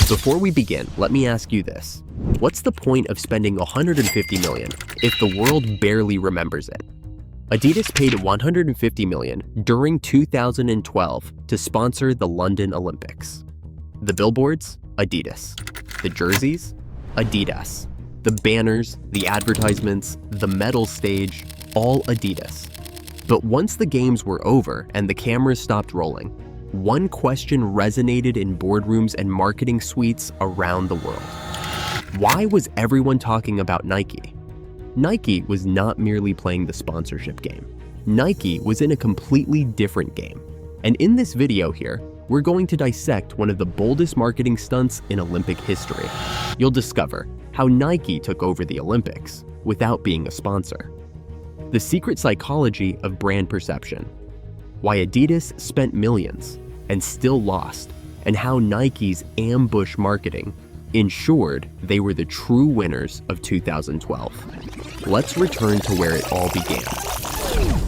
Before we begin, let me ask you this. What's the point of spending $150 million if the world barely remembers it? Adidas paid $150 million during 2012 to sponsor the London Olympics. The billboards? Adidas. The jerseys? Adidas. The banners, the advertisements, the medal stage, all Adidas. But once the games were over and the cameras stopped rolling, one question resonated in boardrooms and marketing suites around the world. Why was everyone talking about Nike? Nike was not merely playing the sponsorship game. Nike was in a completely different game. And in this video here, we're going to dissect one of the boldest marketing stunts in Olympic history. You'll discover how Nike took over the Olympics without being a sponsor. The secret psychology of brand perception. Why Adidas spent millions and still lost, and how Nike's ambush marketing ensured they were the true winners of 2012. Let's return to where it all began.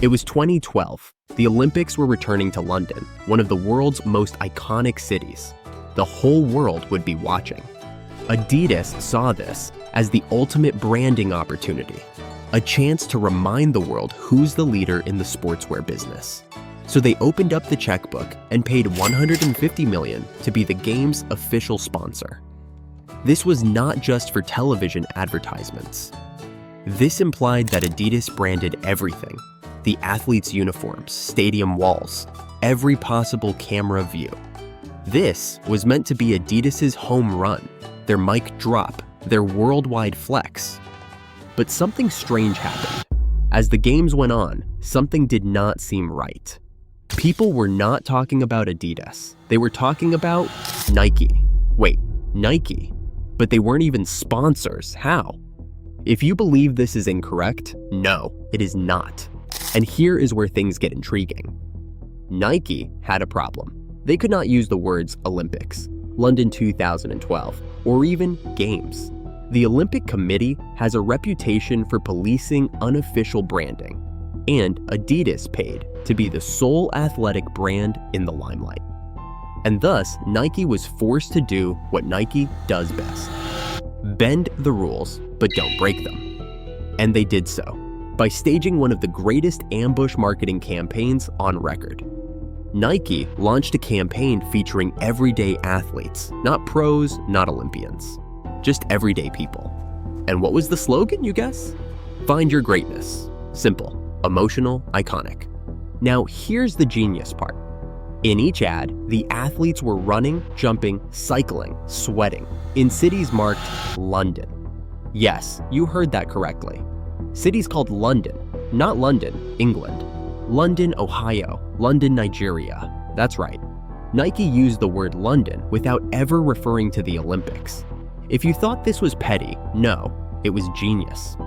It was 2012. The Olympics were returning to London, one of the world's most iconic cities. The whole world would be watching. Adidas saw this as the ultimate branding opportunity, a chance to remind the world who's the leader in the sportswear business. So they opened up the checkbook and paid $150 million to be the game's official sponsor. This was not just for television advertisements. This implied that Adidas branded everything: the athletes' uniforms, stadium walls, every possible camera view. This was meant to be Adidas's home run, their mic drop, their worldwide flex. But something strange happened. As the games went on, something did not seem right. People were not talking about Adidas. They were talking about Nike. Wait, Nike? But they weren't even sponsors. How? If you believe this is incorrect, no, it is not. And here is where things get intriguing. Nike had a problem. They could not use the words Olympics, London 2012, or even Games. The Olympic Committee has a reputation for policing unofficial branding, and Adidas paid to be the sole athletic brand in the limelight. And thus, Nike was forced to do what Nike does best: bend the rules, but don't break them. And they did so by staging one of the greatest ambush marketing campaigns on record. Nike launched a campaign featuring everyday athletes, not pros, not Olympians, just everyday people. And what was the slogan, you guess? Find your greatness. Simple, emotional, iconic. Now here's the genius part. In each ad, the athletes were running, jumping, cycling, sweating in cities marked London. Yes, you heard that correctly. Cities called London, not London, England. London, Ohio, London, Nigeria. That's right. Nike used the word London without ever referring to the Olympics. If you thought this was petty, no, it was genius.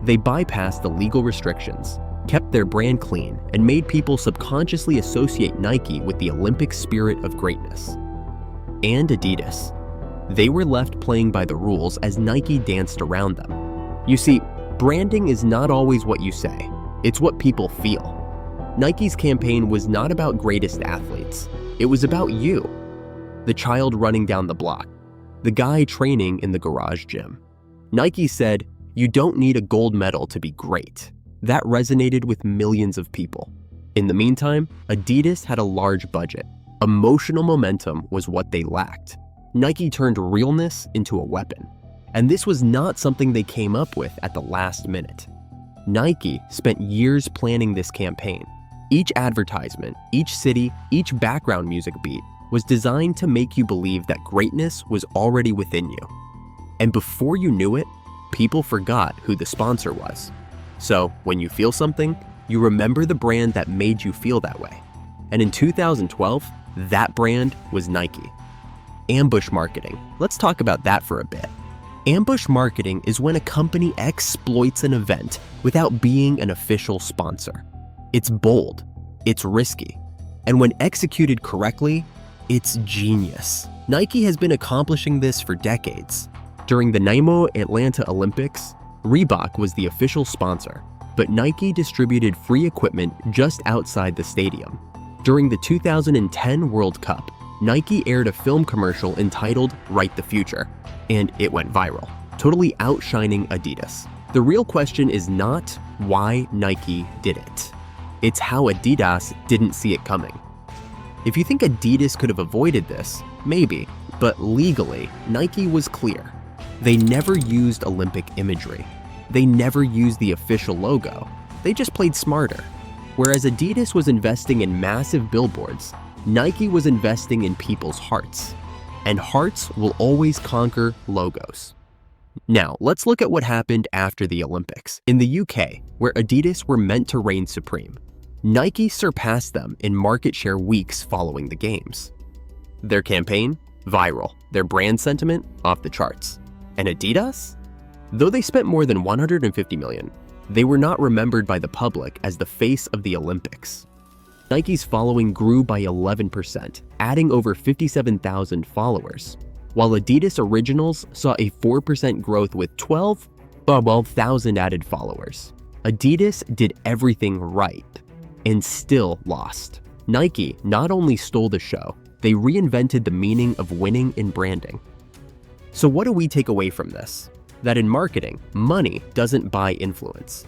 They bypassed the legal restrictions, kept their brand clean, and made people subconsciously associate Nike with the Olympic spirit of greatness. And Adidas. They were left playing by the rules as Nike danced around them. You see, branding is not always what you say, it's what people feel. Nike's campaign was not about greatest athletes, it was about you. The child running down the block, the guy training in the garage gym. Nike said, "You don't need a gold medal to be great." That resonated with millions of people. In the meantime, Adidas had a large budget. Emotional momentum was what they lacked. Nike turned realness into a weapon. And this was not something they came up with at the last minute. Nike spent years planning this campaign. Each advertisement, each city, each background music beat was designed to make you believe that greatness was already within you. And before you knew it, people forgot who the sponsor was. So when you feel something, you remember the brand that made you feel that way. And in 2012, that brand was Nike. Ambush marketing. Let's talk about that for a bit. Ambush marketing is when a company exploits an event without being an official sponsor. It's bold, it's risky, and when executed correctly, it's genius. Nike has been accomplishing this for decades. During the NYMO Atlanta Olympics, Reebok was the official sponsor, but Nike distributed free equipment just outside the stadium. During the 2010 World Cup, Nike aired a film commercial entitled "Write the Future," and it went viral, totally outshining Adidas. The real question is not why Nike did it. It's how Adidas didn't see it coming. If you think Adidas could have avoided this, maybe, but legally, Nike was clear. They never used Olympic imagery. They never used the official logo. They just played smarter. Whereas Adidas was investing in massive billboards, Nike was investing in people's hearts. And hearts will always conquer logos. Now, let's look at what happened after the Olympics. In the UK, where Adidas were meant to reign supreme, Nike surpassed them in market share weeks following the games. Their campaign? Viral. Their brand sentiment? Off the charts. And Adidas? Though they spent more than $150 million, they were not remembered by the public as the face of the Olympics. Nike's following grew by 11%, adding over 57,000 followers, while Adidas Originals saw a 4% growth with 12,000 added followers. Adidas did everything right and still lost. Nike not only stole the show, they reinvented the meaning of winning in branding. So what do we take away from this? That in marketing, money doesn't buy influence.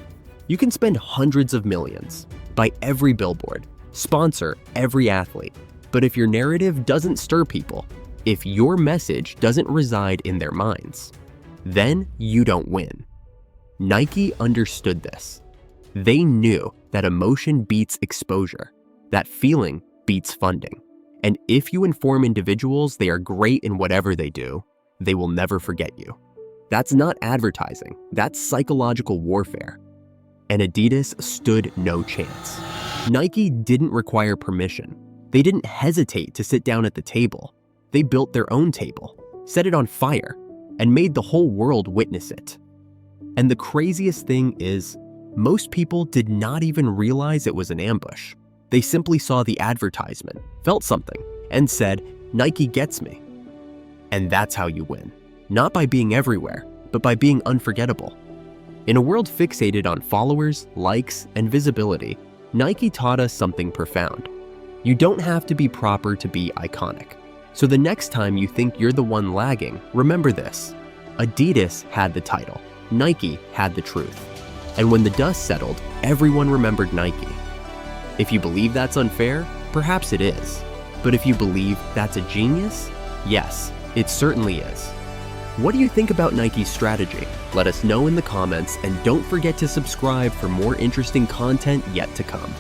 You can spend hundreds of millions, buy every billboard, sponsor every athlete, but if your narrative doesn't stir people, if your message doesn't reside in their minds, then you don't win. Nike understood this. They knew that emotion beats exposure, that feeling beats funding. And if you inform individuals they are great in whatever they do, they will never forget you. That's not advertising, that's psychological warfare. And Adidas stood no chance. Nike didn't require permission. They didn't hesitate to sit down at the table. They built their own table, set it on fire, and made the whole world witness it. And the craziest thing is, most people did not even realize it was an ambush. They simply saw the advertisement, felt something, and said, "Nike gets me." And that's how you win. Not by being everywhere, but by being unforgettable. In a world fixated on followers, likes, and visibility, Nike taught us something profound. You don't have to be proper to be iconic. So the next time you think you're the one lagging, remember this. Adidas had the title. Nike had the truth. And when the dust settled, everyone remembered Nike. If you believe that's unfair, perhaps it is. But if you believe that's a genius, yes, it certainly is. What do you think about Nike's strategy? Let us know in the comments, and don't forget to subscribe for more interesting content yet to come.